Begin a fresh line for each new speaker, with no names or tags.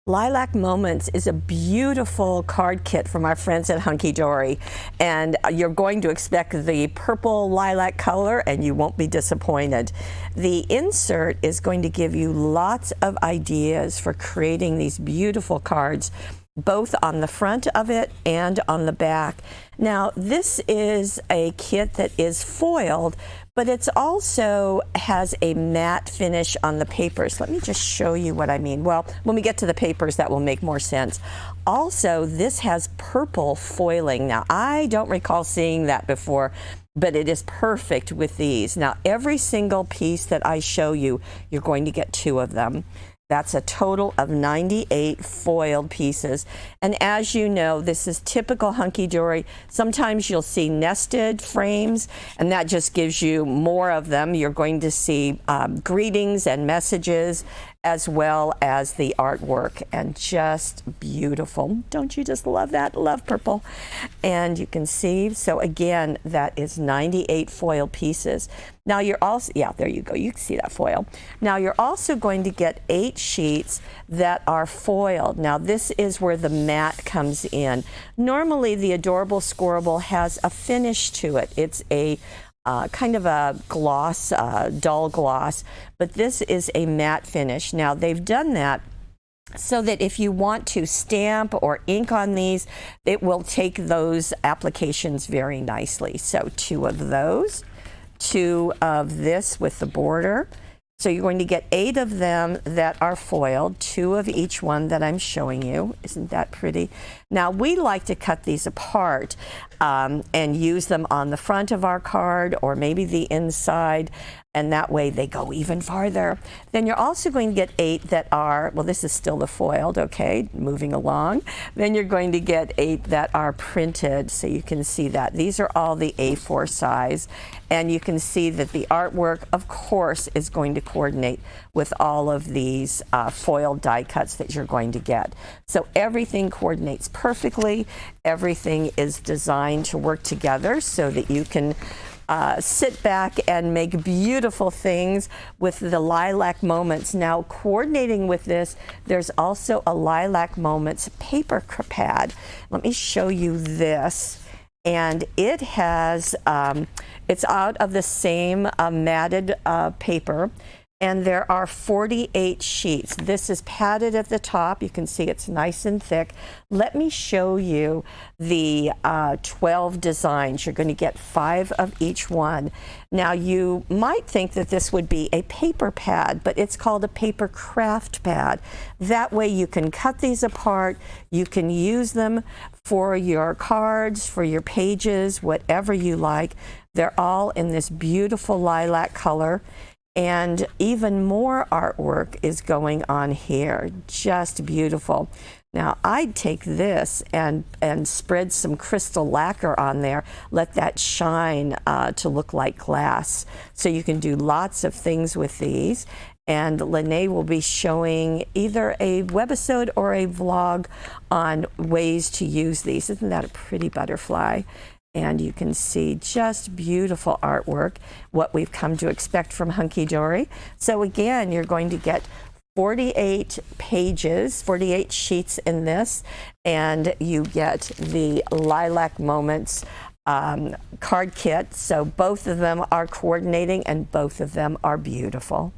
Lilac Moments is a beautiful card kit from our friends at Hunkydory, and you're going to expect the purple lilac color and you won't be disappointed. The insert is going to give you lots of ideas for creating these beautiful cards, both on the front of it and on the back. Now, this is a kit that is foiled, but it's also has a matte finish on the papers. Let me just show you what I mean. Well, when we get to the papers, that will make more sense. Also, this has purple foiling. Now, I don't recall seeing that before, but it is perfect with these. Now, every single piece that I show you, you're going to get 2 of them. That's a total of 98 foiled pieces. And as you know, this is typical Hunkydory. Sometimes you'll see nested frames, and that just gives you more of them. You're going to see greetings and messages, as well as the artwork, and just beautiful. Don't you just love that? Love purple. And you can see, so again, that is 98 foil pieces. Now you're also, yeah, there you go, you can see that foil. Now you're also going to get 8 sheets that are foiled. Now this is where the matte comes in. Normally the Adorable Scorable has a finish to it. It's a kind of a gloss, dull gloss, but this is a matte finish. Now they've done that so that if you want to stamp or ink on these, it will take those applications very nicely. So 2 of those, 2 of this with the border. So you're going to get 8 of them that are foiled, 2 of each one that I'm showing you. Isn't that pretty? Now we like to cut these apart and use them on the front of our card or maybe the inside, and that way they go even farther. Then you're also going to get 8 that are, well, this is still the foiled, okay, moving along. Then you're going to get 8 that are printed, so you can see that. These are all the A4 size, and you can see that the artwork, of course, is going to coordinate with all of these foiled die cuts that you're going to get. So everything coordinates perfectly. Everything is designed to work together so that you can sit back and make beautiful things with the Lilac Moments. Now, coordinating with this, there's also a Lilac Moments paper pad. Let me show you this. And it has, it's out of the same matted paper. And there are 48 sheets. This is padded at the top. You can see it's nice and thick. Let me show you the 12 designs. You're going to get 5 of each one. Now you might think that this would be a paper pad, but it's called a paper craft pad. That way you can cut these apart. You can use them for your cards, for your pages, whatever you like. They're all in this beautiful lilac color. And even more artwork is going on here. Just beautiful. Now I'd take this and spread some crystal lacquer on there, let that shine to look like glass. So you can do lots of things with these. And Lene will be showing either a webisode or a vlog on ways to use these. Isn't that a pretty butterfly? And you can see just beautiful artwork, what we've come to expect from Hunkydory. So again, you're going to get 48 pages, 48 sheets in this, and you get the Lilac Moments card kit. So both of them are coordinating and both of them are beautiful.